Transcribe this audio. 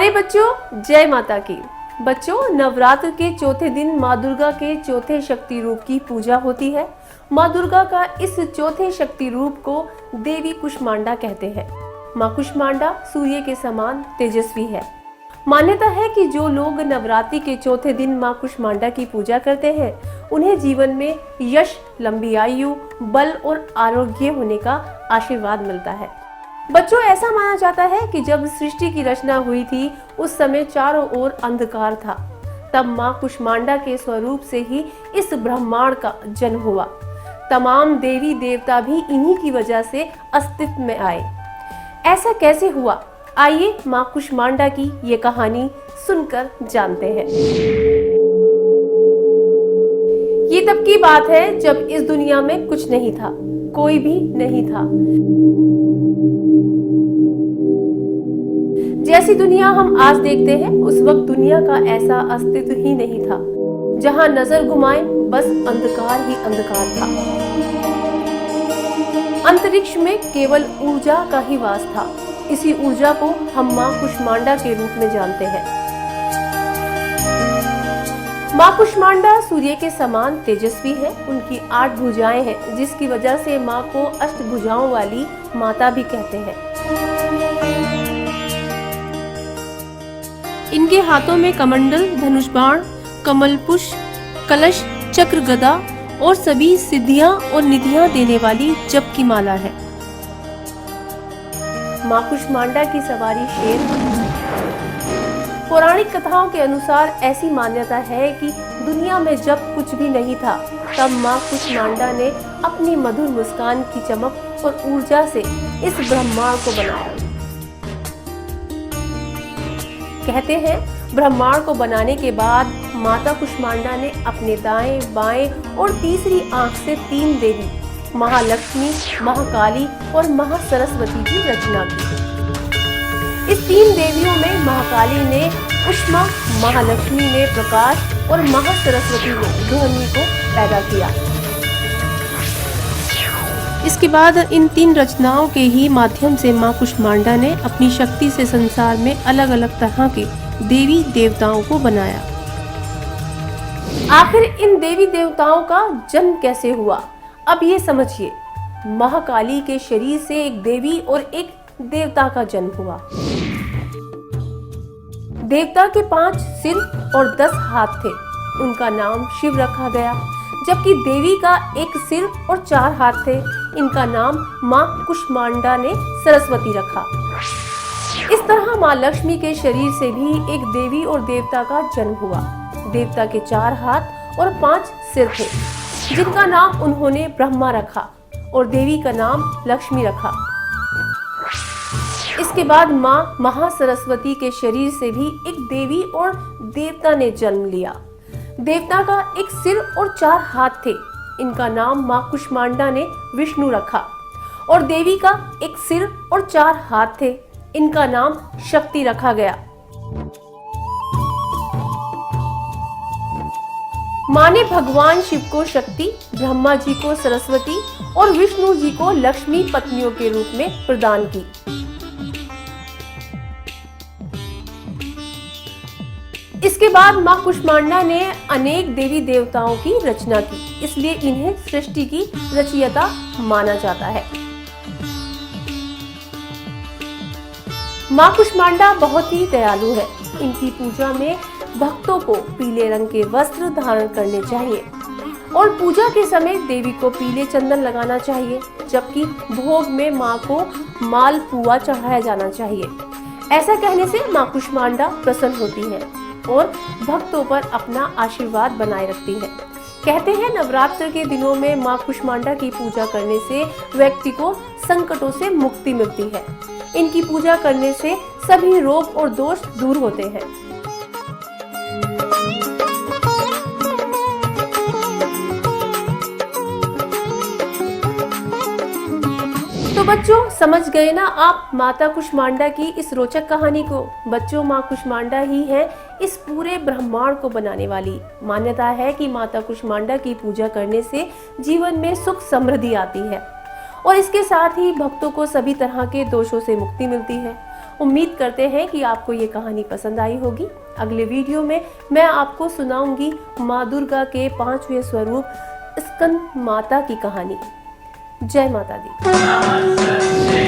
प्यारे बच्चों, जय माता की। बच्चों, नवरात्र के चौथे दिन माँ दुर्गा के चौथे शक्ति रूप की पूजा होती है। माँ दुर्गा का इस चौथे शक्ति रूप को देवी कुष्मांडा कहते हैं। माँ कुष्मांडा सूर्य के समान तेजस्वी है। मान्यता है कि जो लोग नवरात्रि के चौथे दिन माँ कुष्मांडा की पूजा करते हैं, उन्हें जीवन में यश, लंबी आयु, बल और आरोग्य होने का आशीर्वाद मिलता है। बच्चों, ऐसा माना जाता है कि जब सृष्टि की रचना हुई थी, उस समय चारों ओर अंधकार था। तब माँ कुष्मांडा के स्वरूप से ही इस ब्रह्मांड का जन्म हुआ। तमाम देवी देवता भी इन्हीं की वजह से अस्तित्व में आए। ऐसा कैसे हुआ? आइए माँ कुष्मांडा की ये कहानी सुनकर जानते हैं। ये तब की बात है जब इस दुनिया में कुछ नहीं था, कोई भी नहीं था। जैसी दुनिया हम आज देखते हैं, उस वक्त दुनिया का ऐसा अस्तित्व ही नहीं था। जहां नजर घुमाए बस अंधकार ही अंधकार था। अंतरिक्ष में केवल ऊर्जा का ही वास था। इसी ऊर्जा को हम माँ कुष्मांडा के रूप में जानते हैं। माँ कुष्मांडा सूर्य के समान तेजस्वी है। उनकी 8 भुजाएं हैं, जिसकी वजह से माँ को अष्टभुजाओं वाली माता भी कहते हैं। इनके हाथों में कमंडल, धनुष बाण, कमल पुष्प, कलश, चक्र, गदा और सभी सिद्धियां और निधियां देने वाली जप की माला है। माँ कुष्मांडा की सवारी शेर। पौराणिक कथाओं के अनुसार ऐसी मान्यता है कि दुनिया में जब कुछ भी नहीं था, तब माँ कुष्मांडा ने अपनी मधुर मुस्कान की चमक और ऊर्जा से इस ब्रह्मांड को बनाया। कहते हैं, ब्रह्मांड को बनाने के बाद माता कुष्मांडा ने अपने दाएं, बाएं और तीसरी आंख से 3 देवी, महालक्ष्मी, महाकाली और महासरस्वती की रचना की। इस 3 देवियों में महाकाली ने उष्मा, महालक्ष्मी ने प्रकाश और महासरस्वती ने ध्वनि को पैदा किया। इसके बाद इन 3 रचनाओं के ही माध्यम से माँ कुष्मांडा ने अपनी शक्ति से संसार में अलग अलग तरह के देवी देवताओं को बनाया। आखिर इन देवी देवताओं का जन्म कैसे हुआ, अब ये समझिए। महाकाली के शरीर से एक देवी और एक देवता का जन्म हुआ। देवता के 5 सिर और 10 हाथ थे। उनका नाम शिव रखा गया। जबकि देवी का 1 सिर और 4 हाथ थे। इनका नाम माँ कुष्मांडा ने सरस्वती रखा। इस तरह माँ लक्ष्मी के शरीर से भी एक देवी और देवता का जन्म हुआ। देवता के 4 हाथ और 5 सिर थे, जिनका नाम उन्होंने ब्रह्मा रखा और देवी का नाम लक्ष्मी रखा। इसके बाद माँ महासरस्वती के शरीर से भी एक देवी और देवता ने जन्म लिया। देवता का 1 सिर और 4 हाथ थे। इनका नाम माँ कुष्मांडा ने विष्णु रखा और देवी का 1 सिर और 4 हाथ थे। इनका नाम शक्ति रखा गया। माँ ने भगवान शिव को शक्ति, ब्रह्मा जी को सरस्वती और विष्णु जी को लक्ष्मी पत्नियों के रूप में प्रदान की। इसके बाद माँ कुष्मांडा ने अनेक देवी देवताओं की रचना की, इसलिए इन्हें सृष्टि की रचयिता माना जाता है। माँ कुष्मांडा बहुत ही दयालु है। इनकी पूजा में भक्तों को पीले रंग के वस्त्र धारण करने चाहिए और पूजा के समय देवी को पीले चंदन लगाना चाहिए, जबकि भोग में माँ को मालपुआ चढ़ाया जाना चाहिए। ऐसा कहने से माँ कुष्मांडा प्रसन्न होती है और भक्तों पर अपना आशीर्वाद बनाए रखती है। कहते हैं, नवरात्र के दिनों में माँ कुष्मांडा की पूजा करने से व्यक्ति को संकटों से मुक्ति मिलती है। इनकी पूजा करने से सभी रोग और दोष दूर होते हैं। तो बच्चों, समझ गए ना आप माता कुष्मांडा की इस रोचक कहानी को। बच्चों, माँ कुष्मांडा ही है इस पूरे ब्रह्मांड को बनाने वाली। मान्यता है कि माता कुष्मांडा की पूजा करने से जीवन में सुख समृद्धि आती है और इसके साथ ही भक्तों को सभी तरह के दोषों से मुक्ति मिलती है। उम्मीद करते हैं कि आपको ये कहानी पसंद आई होगी। अगले वीडियो में मैं आपको सुनाऊंगी माँ दुर्गा के 5वें स्वरूप स्कंद माता की कहानी। जय माता दी।